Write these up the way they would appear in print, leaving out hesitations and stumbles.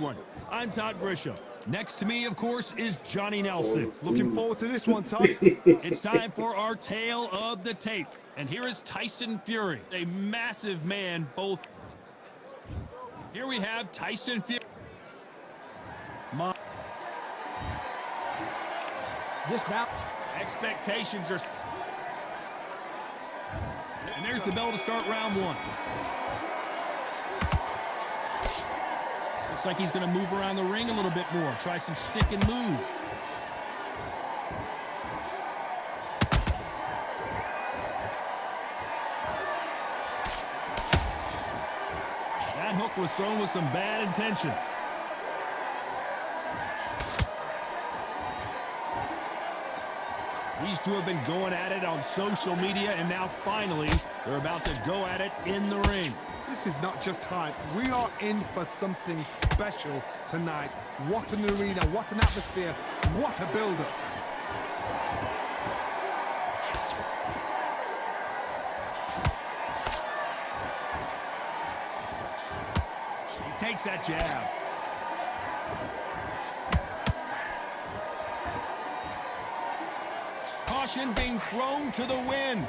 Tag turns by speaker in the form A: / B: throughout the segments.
A: everyone. I'm Todd Grisham. Next to me, of course, is Johnny Nelson.
B: Looking forward to this one, Todd.
A: It's time for our tale of the tape. And here is Tyson Fury, a massive man, both. Here we have Tyson Fury. This bout, expectations are. And there's the bell to start round one. Looks like he's going to move around the ring a little bit more. Try some stick and move. That hook was thrown with some bad intentions. These two have been going at it on social media, and now finally they're about to go at it in the ring.
B: This is not just hype. We are in for something special tonight. What an arena, what an atmosphere, what a build-up.
A: He takes that jab. Caution being thrown to the wind.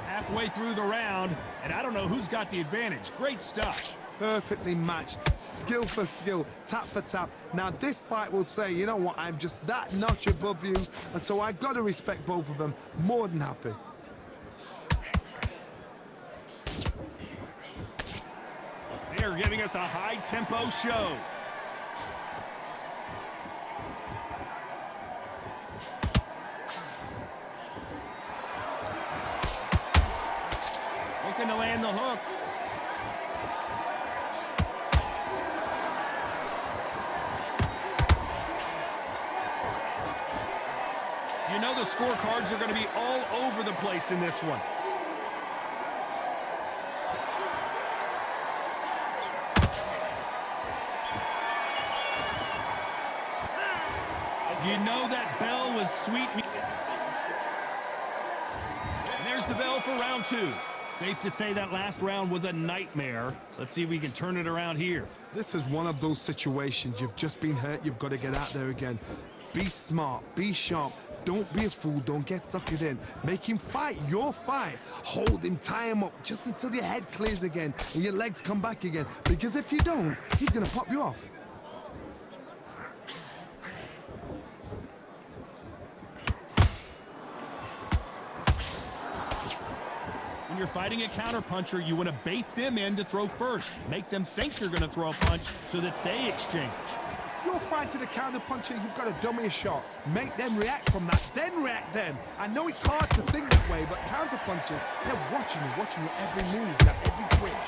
A: Halfway through the round, and I don't know who's got the advantage. Great stuff.
B: Perfectly matched, skill for skill, tap for tap. Now this fight will say, you know what, I'm just that notch above you, and so I've got to respect both of them. More than happy.
A: They're giving us a high-tempo show. Looking to land the hook. You know the scorecards are going to be all over the place in this one. You know that bell was sweet. And there's the bell for round two. Safe to say that last round was a nightmare. Let's see if we can turn it around here.
B: This is one of those situations. You've just been hurt. You've got to get out there again. Be smart. Be sharp. Don't be a fool. Don't get suckered in. Make him fight your fight. Hold him. Tie him up just until your head clears again and your legs come back again. Because if you don't, he's going to pop you off.
A: When you're fighting a counterpuncher, you want to bait them in to throw first. Make them think you're going to throw a punch so that they exchange.
B: You're fighting a counterpuncher, you've got to dummy a shot. Make them react from that, then react then. I know it's hard to think that way, but counterpunchers, they're watching your every move, your every twitch.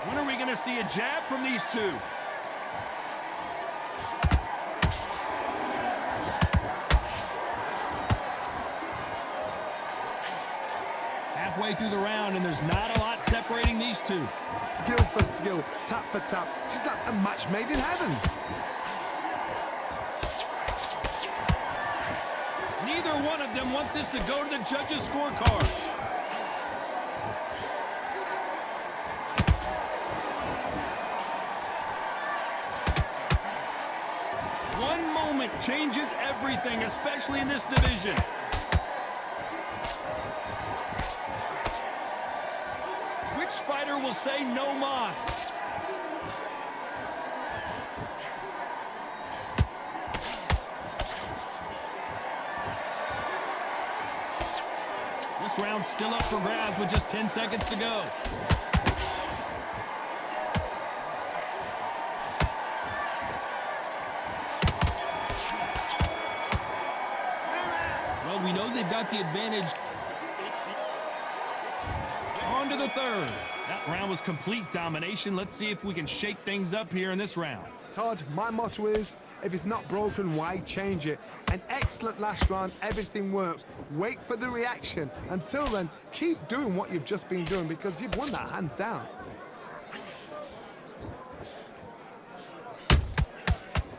A: When are we going to see a jab from these two? Halfway through the round, and there's not a lot separating these two.
B: Skill for skill, tap for tap. She's like a match made in heaven.
A: Neither one of them want this to go to the judges' scorecards. One moment changes everything, especially in this division. Which fighter will say no mas? This round's still up for grabs with just 10 seconds to go. Well, we know they've got the advantage. On to the third. That round was complete domination. Let's see if we can shake things up here in this round.
B: Todd, my motto is, if it's not broken, why change it? An excellent last round, everything works. Wait for the reaction. Until then, keep doing what you've just been doing because you've won that hands down.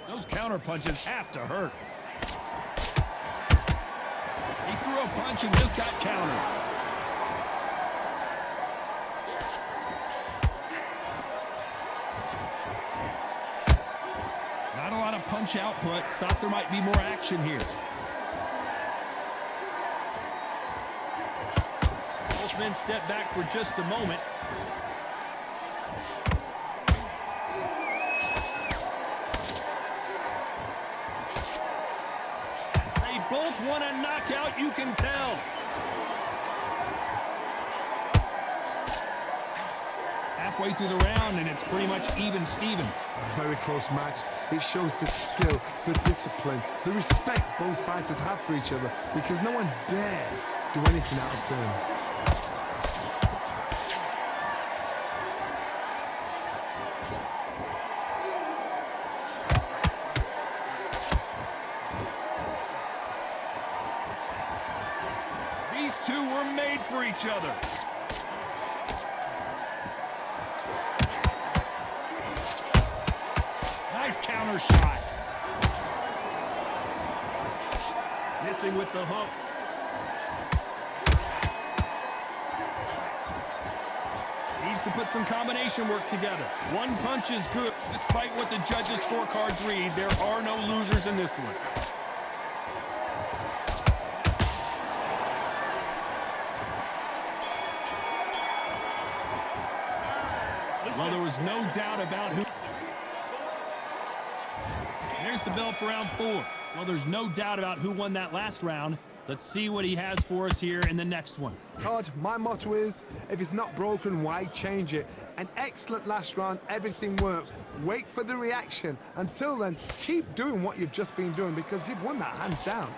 A: Those counter punches have to hurt. He threw a punch and just got countered. Not a lot of punch output. Thought there might be more action here. Both men step back for just a moment. Both want a knockout, you can tell. Halfway through the round, and it's pretty much even Steven.
B: Very close match. It shows the skill, the discipline, the respect both fighters have for each other, because no one dare do anything out of turn.
A: These two were made for each other. Nice counter shot. Missing with the hook. Needs to put some combination work together. One punch is good. Despite what the judges' scorecards read, there are no losers in this one. Well, there was no doubt about who... There's the bell for round 4. Well, there's no doubt about who won that last round. Let's see what he has for us here in the next one.
B: Todd, my motto is, if it's not broken, why change it? An excellent last round, everything works. Wait for the reaction. Until then, keep doing what you've just been doing, because you've won that hands down.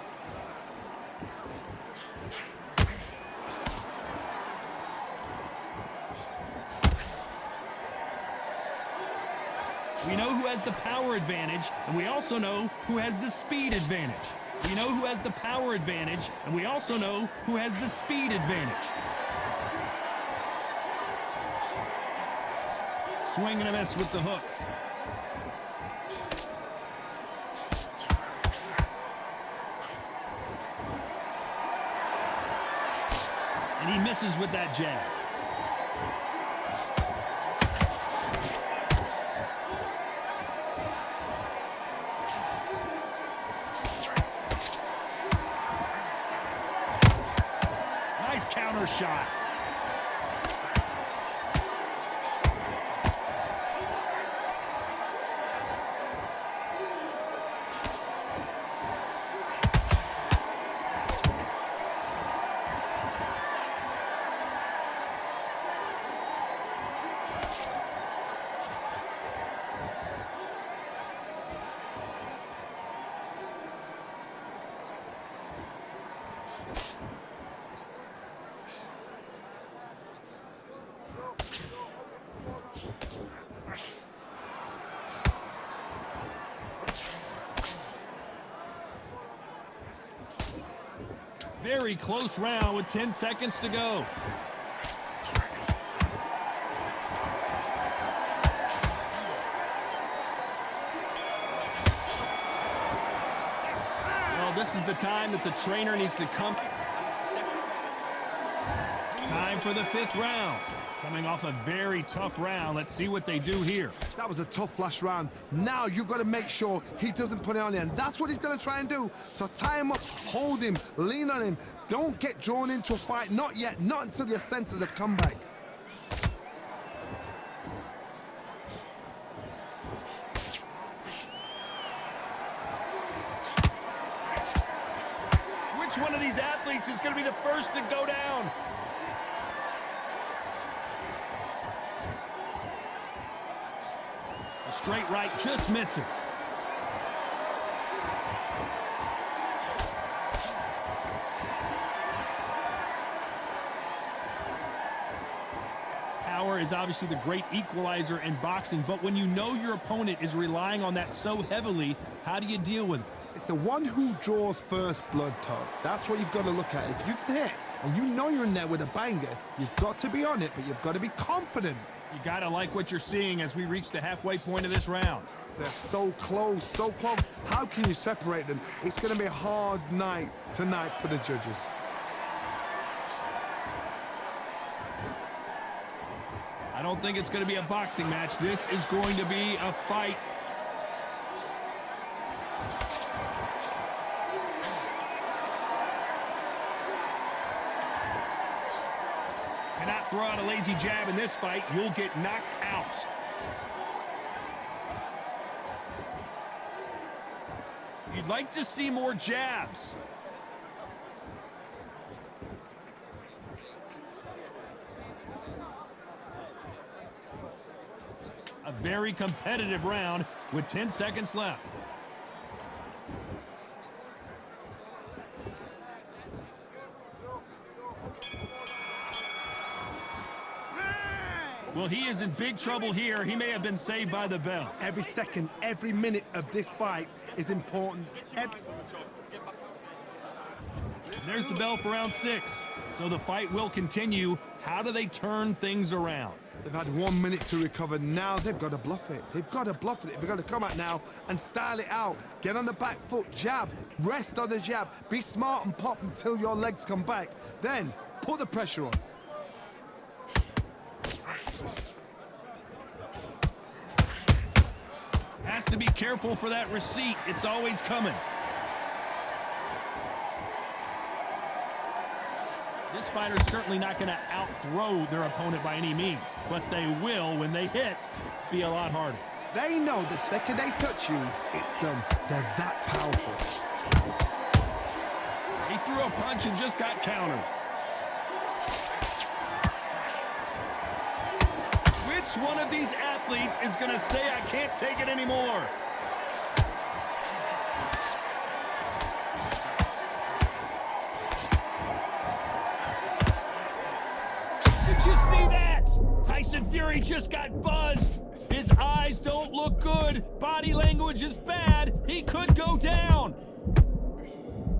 A: We know who has the power advantage, and we also know who has the speed advantage. We know who has the power advantage, and we also know who has the speed advantage. Swing and a miss with the hook. And he misses with that jab. Nice counter shot. Very close round with 10 seconds to go. Well, this is the time that the trainer needs to come. Time for the 5th round. Coming off a very tough round. Let's see what they do here.
B: That was a tough last round. Now you've got to make sure he doesn't put it on you, and that's what he's going to try and do. So tie him up, hold him, lean on him. Don't get drawn into a fight. Not yet. Not until your senses have come back.
A: Which one of these athletes is going to be the first to go down? A straight right just misses. Power is obviously the great equalizer in boxing, but when you know your opponent is relying on that so heavily, how do you deal with it?
B: It's the one who draws first blood, Todd. That's what you've got to look at. If you can hit and you know you're in there with a banger, you've got to be on it, but you've got to be confident
A: You gotta like what you're seeing as we reach the halfway point of this round.
B: They're so close, so close. How can you separate them? It's going to be a hard night tonight for the judges.
A: I don't think it's going to be a boxing match. This is going to be a fight. Cannot throw out a lazy jab in this fight. You'll get knocked out. You'd like to see more jabs. A very competitive round with 10 seconds left. Well, he is in big trouble here. He may have been saved by the bell.
B: Every second, every minute of this fight is important.
A: There's the bell for round 6. So the fight will continue. How do they turn things around?
B: They've had 1 minute to recover. Now they've got to bluff it. They've got to bluff it. They've got to come out now and style it out. Get on the back foot, jab, rest on the jab. Be smart and pop until your legs come back. Then put the pressure on.
A: Has to be careful for that receipt. It's always coming. This fighter's certainly not going to out-throw their opponent by any means, but they will, when they hit, be a lot harder.
B: They know the second they touch you, it's done. They're that powerful.
A: He threw a punch and just got countered. Which one of these athletes is going to say, I can't take it anymore? Did you see that? Tyson Fury just got buzzed. His eyes don't look good. Body language is bad. He could go down.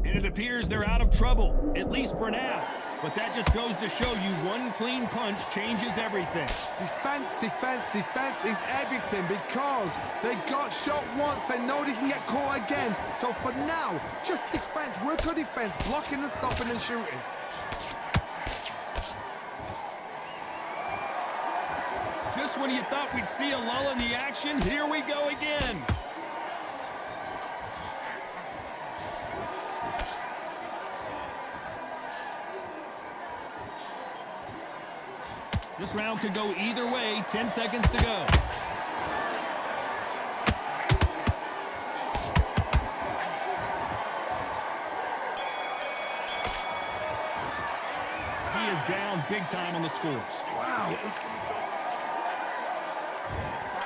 A: And it appears they're out of trouble, at least for now. But that just goes to show you one clean punch changes everything.
B: Defense, defense, defense is everything because they got shot once. They know they can get caught again. So for now, just defense. Work on defense, blocking and stopping and shooting.
A: Just when you thought we'd see a lull in the action, here we go again. This round could go either way. 10 seconds to go. He is down big time on the scores.
B: Wow.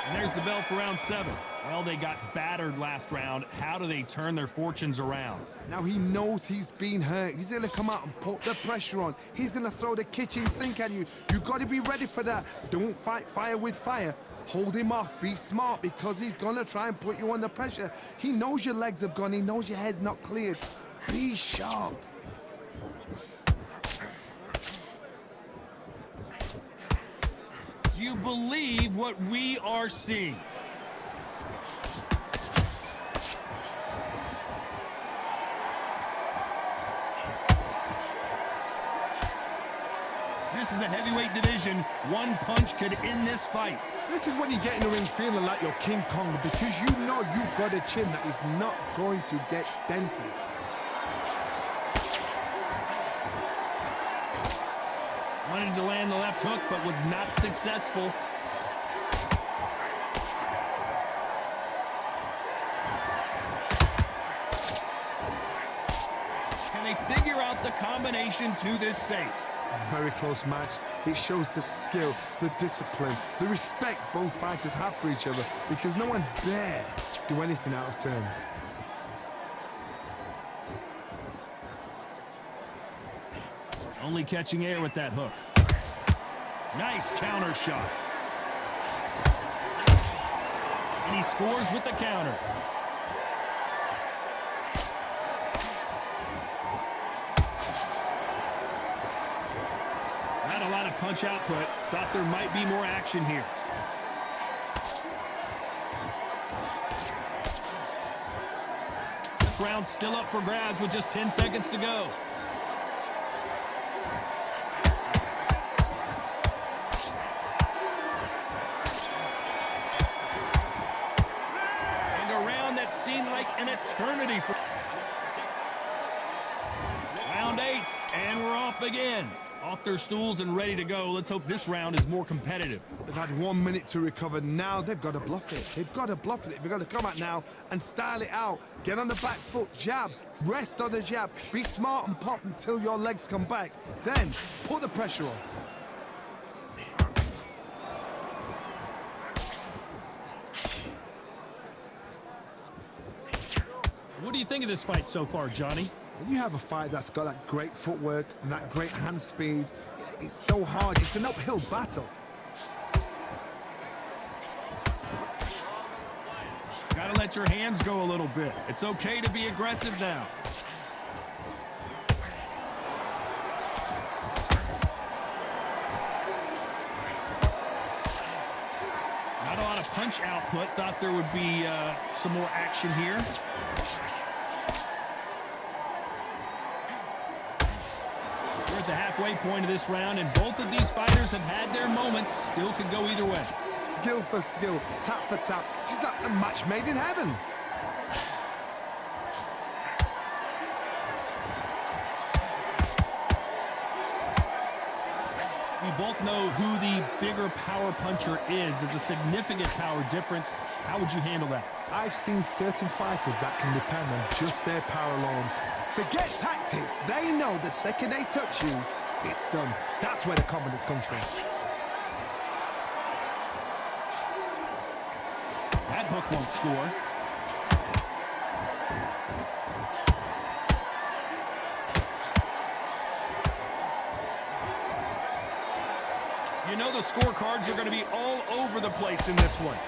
A: And there's the bell for round 7. Well, they got battered last round. How do they turn their fortunes around?
B: Now he knows he's been hurt. He's going to come out and put the pressure on. He's going to throw the kitchen sink at you. You got to be ready for that. Don't fight fire with fire. Hold him off. Be smart because he's going to try and put you under pressure. He knows your legs have gone. He knows your head's not cleared. Be sharp.
A: Do you believe what we are seeing? This is the heavyweight division. One punch could end this fight.
B: This is when you get in the ring feeling like you're King Kong because you know you've got a chin that is not going to get dented.
A: Wanted to land the left hook, but was not successful. Can they figure out the combination to this safe?
B: Very close match. It shows the skill, the discipline, the respect both fighters have for each other because no one dare do anything out of turn.
A: Only catching air with that hook. Nice counter shot. And he scores with the counter. Not a lot of punch output. Thought there might be more action here. This round's still up for grabs with just 10 seconds to go. And a round that seemed like an eternity for... Round 8, and we're off again. Off their stools and ready to go. Let's hope this round is more competitive.
B: They've had 1 minute to recover. Now they've got to bluff it. They've got to bluff it. They've got to come out now and style it out. Get on the back foot, jab, rest on the jab. Be smart and pop until your legs come back. Then put the pressure on.
A: What do you think of this fight so far, Johnny?
B: When you have a fight that's got that great footwork and that great hand speed, it's so hard. It's an uphill battle.
A: Gotta let your hands go a little bit. It's okay to be aggressive now. Not a lot of punch output. Thought there would be some more action here. We're at the halfway point of this round, and both of these fighters have had their moments. Still could go either way.
B: Skill for skill, tap for tap. She's like a match made in heaven.
A: We both know who the bigger power puncher is. There's a significant power difference. How would you handle that?
B: I've seen certain fighters that can depend on just their power alone. Forget tactics. They know the second they touch you, it's done. That's where the confidence comes from.
A: That hook won't score. You know the scorecards are going to be all over the place in this one.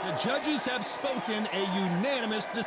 A: The judges have spoken a unanimous decision.